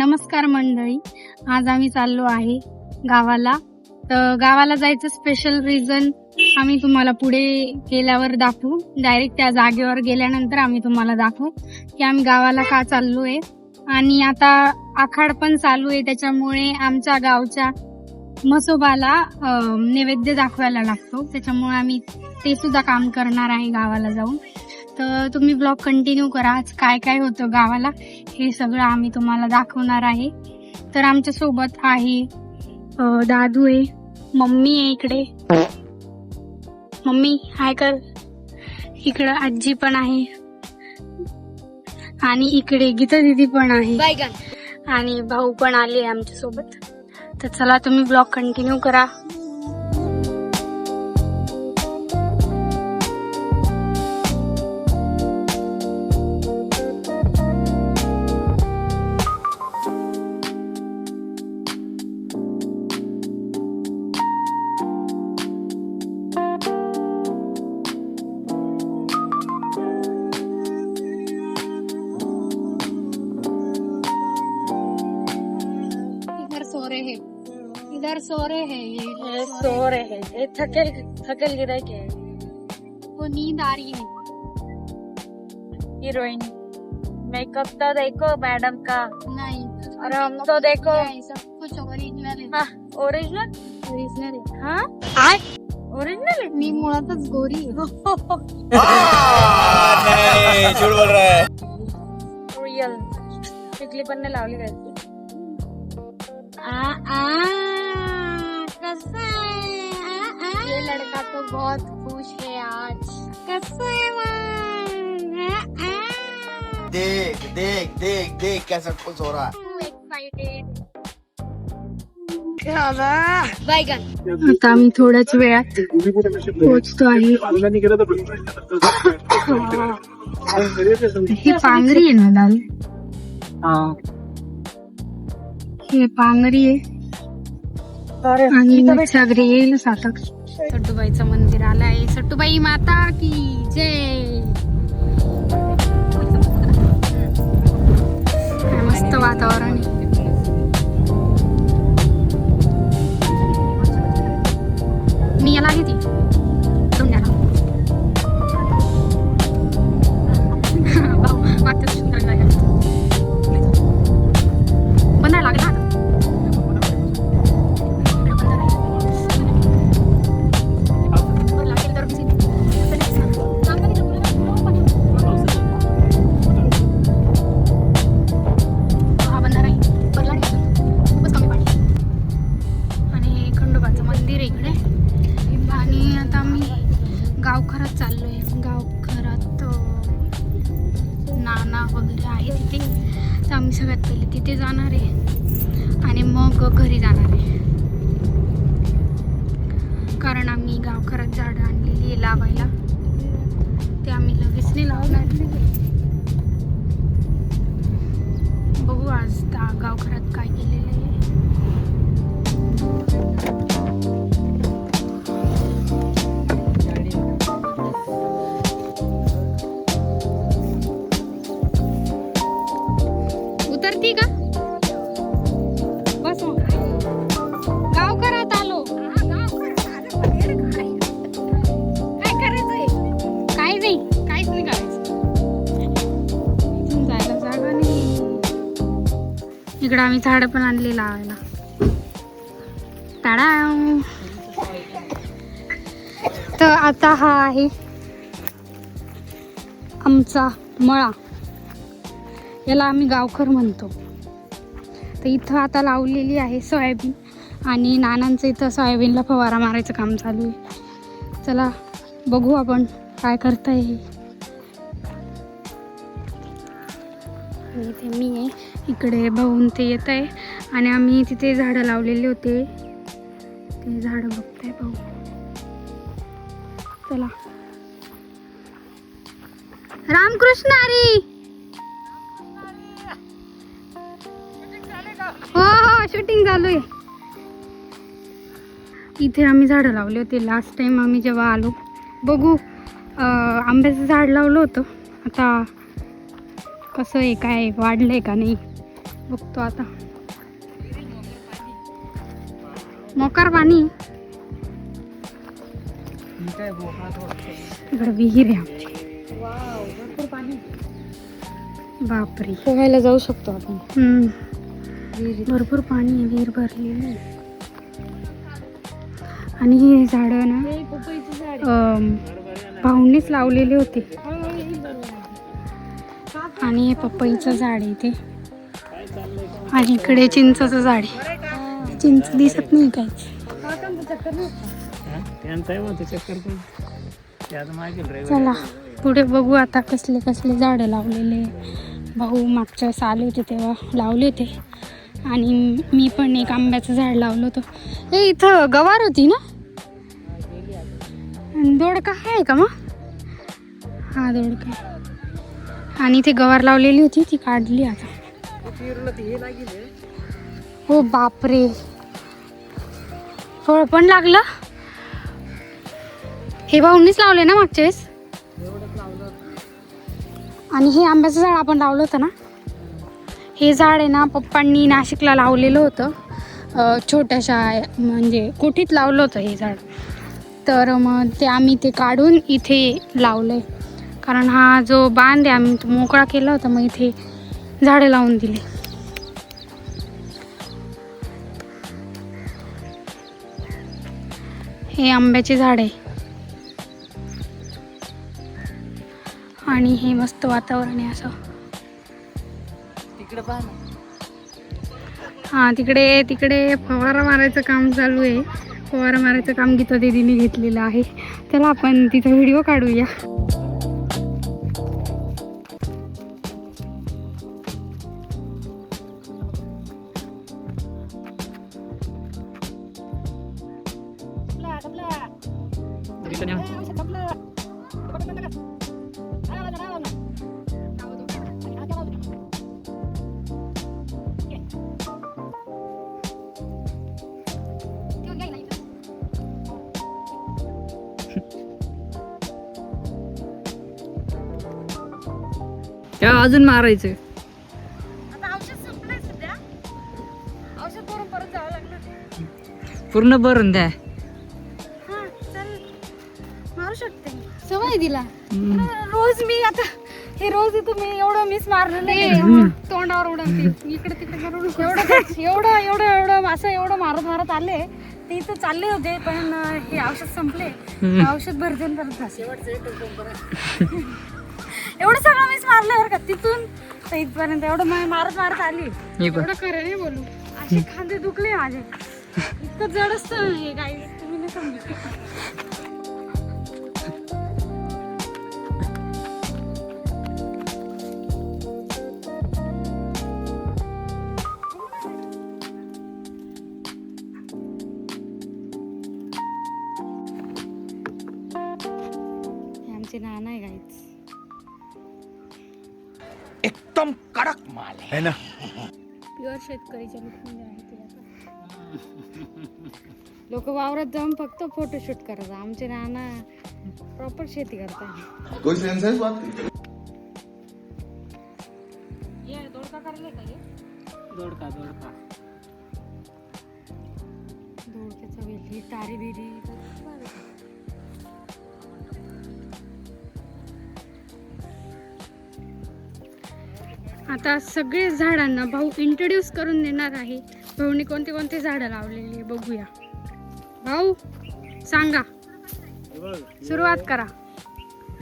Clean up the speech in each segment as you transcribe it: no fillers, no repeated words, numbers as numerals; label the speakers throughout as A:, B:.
A: नमस्कार मंडळी, आज आम्ही चाललो आहे गावाला. तर गावाला जायचं स्पेशल रिझन आम्ही तुम्हाला पुढे गेल्यावर दाखवू. डायरेक्ट त्या जागेवर गेल्यानंतर आम्ही तुम्हाला दाखवू की आम्ही गावाला का चाललोय. आणि आता आखाड पण चालू आहे, त्याच्यामुळे आमच्या गावच्या म्हसोबाला नैवेद्य दाखवायला लागतो, त्याच्यामुळे आम्ही ते सुद्धा काम करणार आहे गावाला जाऊन. तर तुम्ही ब्लॉग कंटिन्यू करा. आज काय काय होतं गावाला हे सगळं आम्ही तुम्हाला दाखवणार आहे. तर आमच्या सोबत आहे दादू आहे, मम्मी आहे इकडे. मम्मी हाय कर. इकडं आजी पण आहे आणि इकडे गीता दीदी पण आहे आणि भाऊ पण आले आमच्या सोबत. तर चला तुम्ही ब्लॉग कंटिन्यू करा. इधर सो रहे हैं ये सो रहे हैं. ये थकेल गिरा के वो नींद आ रही है.
B: हीरोइन मेकअप तो देखो मैडम का.
A: नहीं
B: और हम तो देखो
A: सब कुछ ओरिजिनल है.
B: हाँ ओरिजिनल
A: ओरिजिनल है.
B: हाँ ओरिजिनल
A: मी मुळातच गोरी आहे.
C: नहीं झूठ बोल रहा है.
B: रियल टिकली पण नाही लावली काय.
A: कैसा है ये लड़का तो बहुत खुश है आज. कैसा है
C: देख देख देख देख कैसा खुश हो रहा है.
A: एक्साइटेड.
B: बैगन
A: आता आम्ही थोड्याच वेळात पोहोचतो आहे. ही पांगरी आहे ना लाल. हे पांगरी आहे आणि सगळे येईलच आता. सट्टूबाईचं मंदिर आलं आहे. सट्टूबाई माता की जय. मस्त वातावरण आहे. मी याला घेते धुण्याला. भाऊ वाटतं सुंदर जागा बनायला लागला. गावखरात चाललोय. गावखरात नाना वगैरे आहे तिथे, तर आम्ही सगळ्यात पहिले तिथे जाणार आहे आणि मग घरी जाणार आहे. कारण आम्ही गावखरात झाडं आणलेली आहे लावायला, ते आम्ही लगेच नाही लावणार. बघू आज गावखरात काय केलेलं आहे. उतरती का बस. गावकरात आलो. काय करायचंय? काय नाही, काहीच नाही करायचं. इथून जायला जागा नाही. इकडं आम्ही झाडं पण आणली लावायला. टाळा. तर आता हा आहे आमचा मळा. याला आम्ही गावखर म्हणतो. तर इथं आता लावलेली आहे सोयाबीन आणि नानांचं इथं सोयाबीनला फवारा मारायचं काम चालू आहे. चला बघू आपण काय करताय. इथे मी आहे, इकडे भाऊन ते येत आहे आणि आम्ही तिथे झाडं लावलेले होते, ते झाडं बघताय भाऊ. चला रामकृष्ण हरी. हो हो शूटिंग चालू आहे. इथे आम्ही झाडं लावले होते लास्ट टाइम आम्ही जेव्हा आलो. बघू आंब्याचं झाड लावलं होतं, आता कसं आहे काय वाढलंय का नाही बघतो आता. मोकार पाणी. इकडे विहीर आहे आमची.
B: भरपूर पाणी.
A: बापरे,
B: पोहायला जाऊ शकतो आपण.
A: भरपूर पाणी आहे, विहीर भरलेली आहे. आणि हे झाड ना
B: पपईचं झाड.
A: भाऊंनीच लावलेले होते. आणि हे पपईचं झाड आहे ते. आणि इकडे चिंचचं झाड आहे. चिंच दिसत नाही काहीच. चला पुढे बघू आता कसले कसले झाडं लावलेले. भाऊ मागच्या वेळेस आले होते तेव्हा लावले होते. आणि मी पण एक आंब्याचं झाड लावलं होतं. हे इथं गवार होती ना, दोडका आहे का मग? हा दोडका. आणि इथे गवार लावलेली होती, ती काढली आता. हो बापरे, फळ पण लागलं. हे भाऊंनीच लावले ना मागच्या वेळेस. आणि हे आंब्याचं झाड आपण लावलं होतं ना, हे झाड आहे ना पप्पांनी नाशिकला लावलेलं होतं. छोट्याशा म्हणजे कोठीत लावलं होतं हे झाड. तर मग ते आम्ही ते काढून इथे लावलं आहे. कारण हा जो बांध आहे आम्ही तो मोकळा केला होता, मग इथे झाडं लावून दिली. हे आंब्याचे झाड आहे. आणि हे मस्त वातावरण आहे असं.
B: तिकडे पाहा.
A: हां तिकडे फवारा मारायचं काम चालू आहे. फवारा मारायचं काम गीता दीदीने घेतलेलं आहे. चला आपण तिचा व्हिडिओ काढूया.
B: अजून मारायचं.
A: आता औषध संपलंय सध्या. औषध करून परत जावं लागणार.
B: पूर्ण भरून द्या.
A: हा चल मारू शकते. सवय दिला रोज. मी आता हे रोज इथं मी एवढं मिस मारलं नाही. तोंडावर उडवते इकडे तिकडे करून एवढं असं एवढं मारत आले. ते इथं चालले होते पण हे औषध संपले. औषध भरते परत एवढं सगळं मीच मारलं बरं का. तिथून तर इथपर्यंत एवढं मारत आली. एवढं खरं नाही बोलू. असे खांदे दुखले माझे. इतकं जड असतं हे काही तुम्ही नाही समजू. आमचे नाना आहे गाईच.
C: एकदम कडक माल है ना.
A: प्युअर शेतकरीच्या लुकमध्ये आहे ते. लोक वावरात जाऊन फक्त फोटोशूट करतात. आमचे नाना प्रॉपर शेती करतात.
C: कोई सेंस है इस बात की?
A: ये दोडका करले का? दोडक्याचा वेली तारी बिरी. आता सगळे झाडांना भाऊ इंट्रोड्यूस करून देणार आहे. भाऊनी कोणते कोणते झाडं लावलेली बघूया. भाऊ सांगा, सुरुवात करा.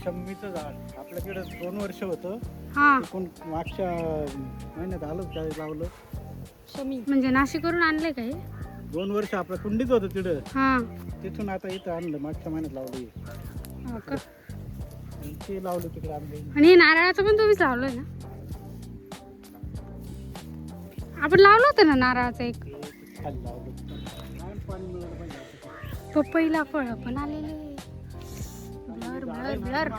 D: शम्मीचं झाड आपल्याकडे 2 वर्ष होतं.
A: हा
D: मागच्या महिन्यात आलं काय लावलं.
A: शमी म्हणजे नाशिकवरून आणले का हे?
D: 2 वर्ष आपल्या कुंडीत होतं तिकडं.
A: हा
D: तिथून आता इथं आणलं. मागच्या महिन्यात लावलं.
A: हो का?
D: ते लावलं तिकडे आणलं.
A: आणि हे नारळाचं पण तुम्हीच लावलंय ना? आपण लावलं होतं ना नारळाचं एक.
D: खाली लावलं. पाणी मिळालं पाहिजे.
A: पपईला फळ पण आलेले. ब्लर.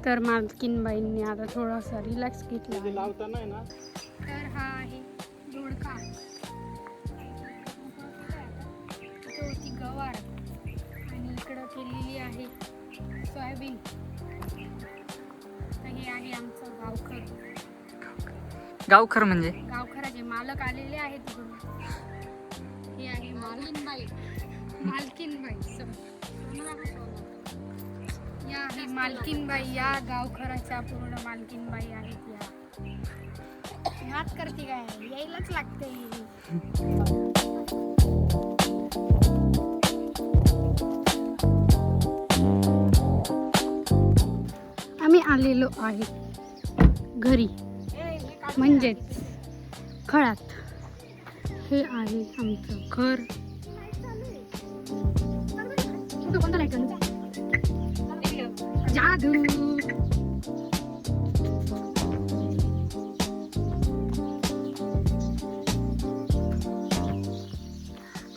A: तर मालकीनबाईंनी आता थोडासा रिलॅक्स घेतला.
D: लावताना आहे ना.
A: तर हा आहे दोडका. होती गवार. आणि इकडं केलेली आहे सोयाबीन. हे आहे आमचं गावखर.
B: गावखर म्हणजे
A: गावखराचे मालक आलेले आहेत तिकडून. हे आहे मालकीनबाई. या आहे मालकीनबाई. या गावखराच्या पूर्ण मालकीनबाई आहेत या. हात करते काय, यायलाच लागते. आम्ही आलेलो आहे घरी, म्हणजेच खळात. हे आहे आमचं घर. कोणता लाईट जादू.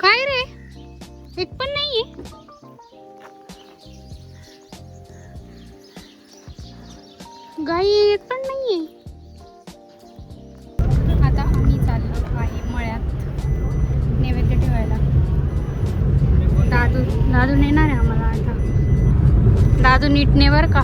A: काय रे, एक पण नाहीये. गाई एक पण नाहीये. आता आम्ही चाललो आहे मळ्यात नैवेद्य ठेवायला. दादू नेणार आहे आम्हाला आता. दादू नीट ने बर का.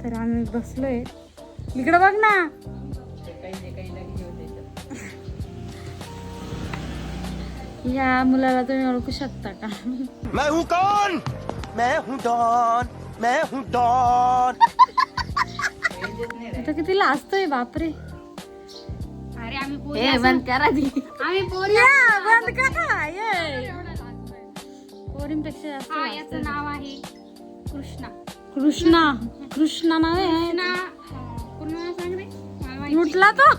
A: तर आम्ही बसलोय. इकडे बघ ना. या मुलाला तुम्ही ओळखू शकता का?
C: मैं हूँ कौन? मैं हूँ डॉन. मैं हूँ डॉन.
A: आता किती लाजतोय बापरे. अरे आम्ही पोरी बंद करा दी. आम्ही पोरी बंद करा. पोरींपेक्षा जास्त. याचं नाव आहे कृष्णा. कृष्णा नाव आहे ना. पूर्ण नाव सांग रे. लुटला तो.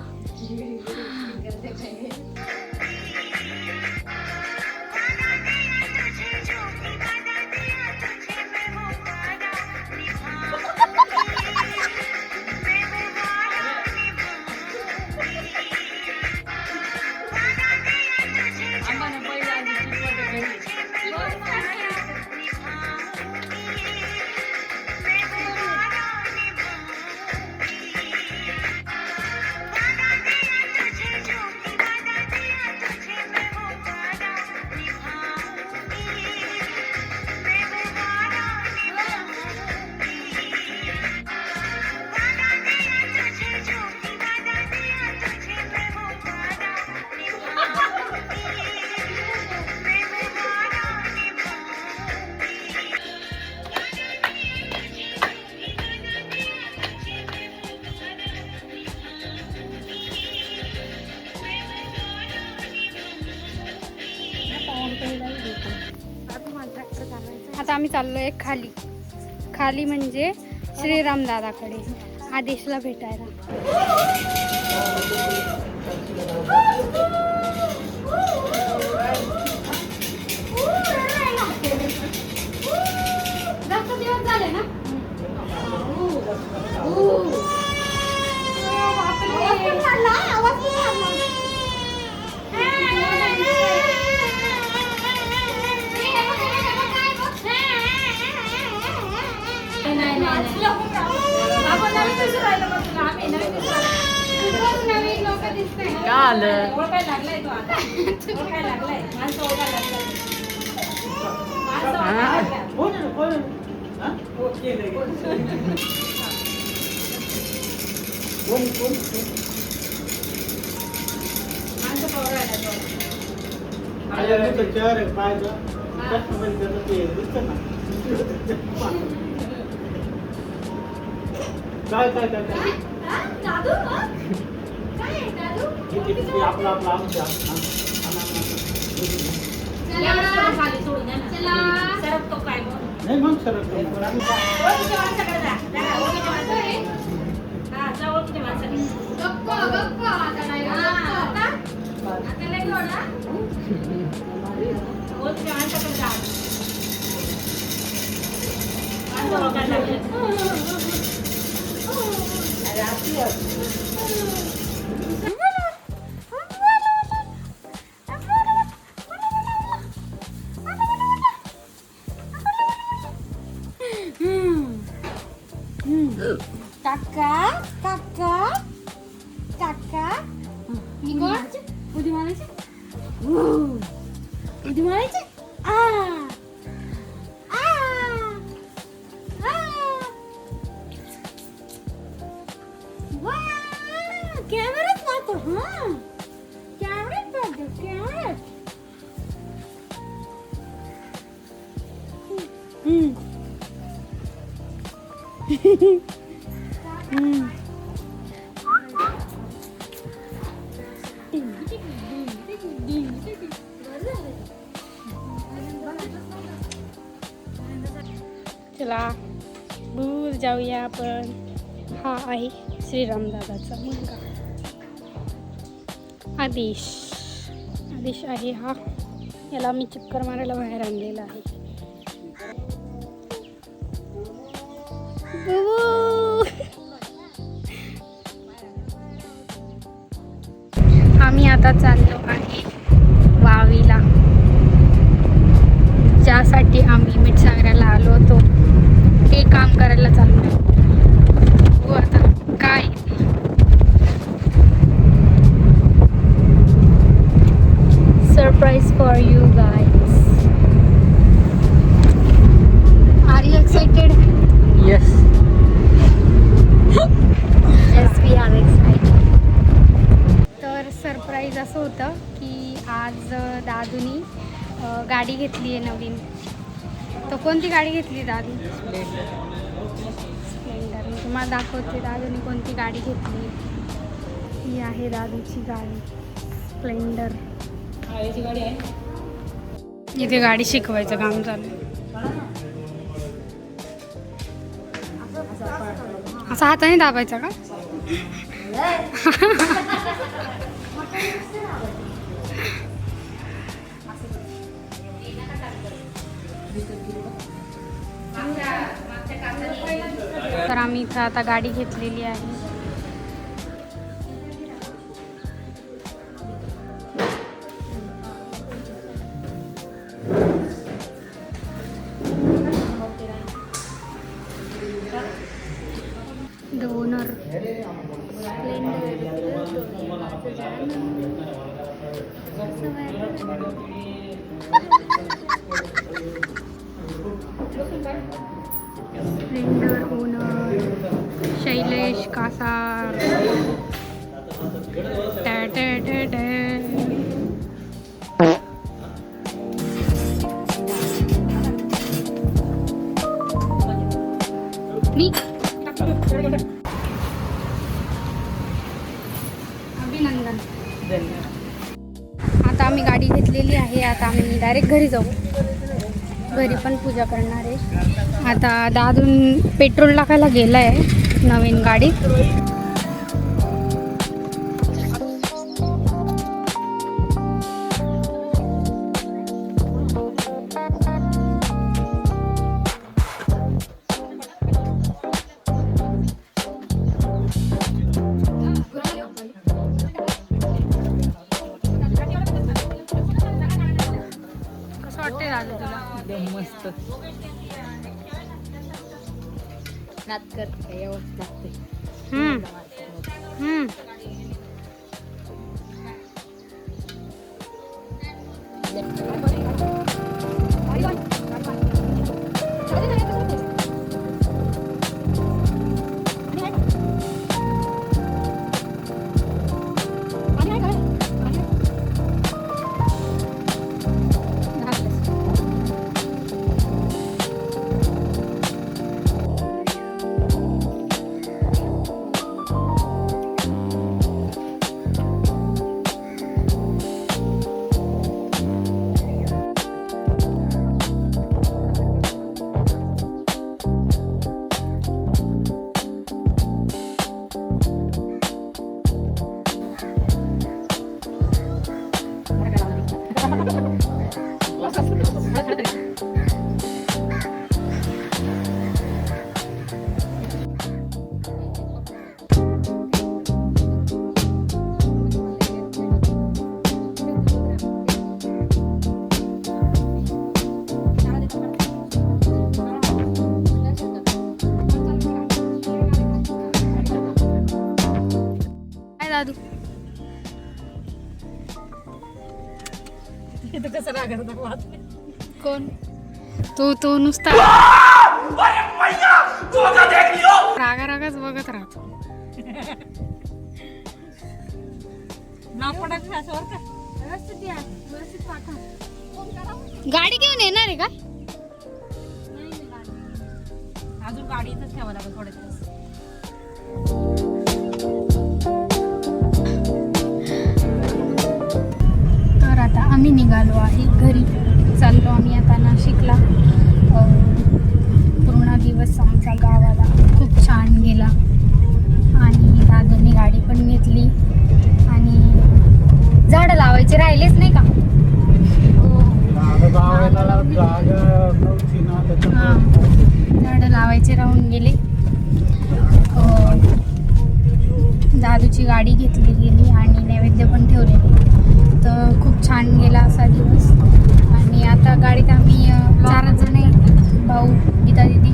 A: आता आम्ही चाललोय खाली. खाली म्हणजे श्रीराम दादाकडे. आदेशला भेटायला. जास्त दिवस झाले ना.
D: नाही मग सरक
A: काका काका काका मी कोण उडी मारायची उडी मारायची आ आ वा कॅमेरात मारतो हा कॅमेरात मारतो कॅमेरात चला दूर जाऊया आपण. हा आहे श्रीरामदादाचा मुलगा आदेश. आदेश आहे हा. याला मी चक्कर मारायला बाहेर आणलेला आहे. आम्ही आता चाललो आहे वावीला, ज्यासाठी आम्ही मिठसागराला आलो होतो ते काम करायला चाललो. हो आता काय surprise for you guys. Are you excited?
D: Yes.
A: Yes, we are excited. तर सरप्राईज असं होतं की आज दादूनी गाडी घेतली आहे नवीन. तर कोणती गाडी घेतली दादू? स्प्लेंडर. मी तुम्हाला दाखवते दादूनी कोणती गाडी घेतली. ही आहे दादूची गाडी स्प्लेंडर. इथे गाडी शिकवायचं काम चालू आहे. असं हाताने दाबायचा का? तर आम्ही इथं आता गाडी घेतलेली आहे. Donor Splendor owner Shailesh Kasar. अभिनंदन. आता आम्ही गाडी घेतलेली आहे. आता आम्ही डायरेक्ट घरी जाऊ. घरी पण पूजा करणार आहे. आता दादून पेट्रोल टाकायला गेला आहे. नवीन गाडी. कसं वाटतंय दादा तुला?
B: एकदम मस्त.
A: हम्म. दादू कोण तो नुसता रागा रागाच बघत राहतो. गाडी घेऊन येणार आहे का?
B: अजून गाडी इथंच ठेवावं लागेल थोडे दिवस.
A: तर आता आम्ही निघालो आहे घरी. चाललो आम्ही आता नाशिकला. पूर्ण दिवस आमचा गावाला खूप छान गेला आणि दादांनी गाडी पण घेतली आणि झाडं लावायचे राहिलेच नाही का? हां, झाडं लावायचे राहून गेले. दादूची गाडी घेतली गेली आणि नैवेद्य पण ठेवलेले. तर खूप छान गेला असा दिवस. आणि आता गाडीत आम्ही 4 जण आहे. भाऊ, गीता दीदी,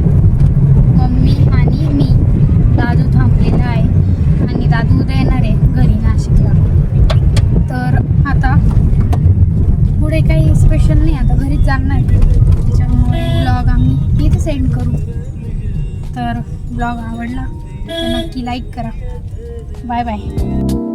A: मम्मी आणि मी. दादू थांबलेला आहे आणि दादू उद्या येणार आहे घरी नाशिकला. तर आता पुढे काही स्पेशल नाही, आता घरीच जाणार आहे. त्याच्यामुळे ब्लॉग आम्ही इथे सेंड करू. तर ब्लॉग आवडला तर नक्की लाईक करा. Bye bye.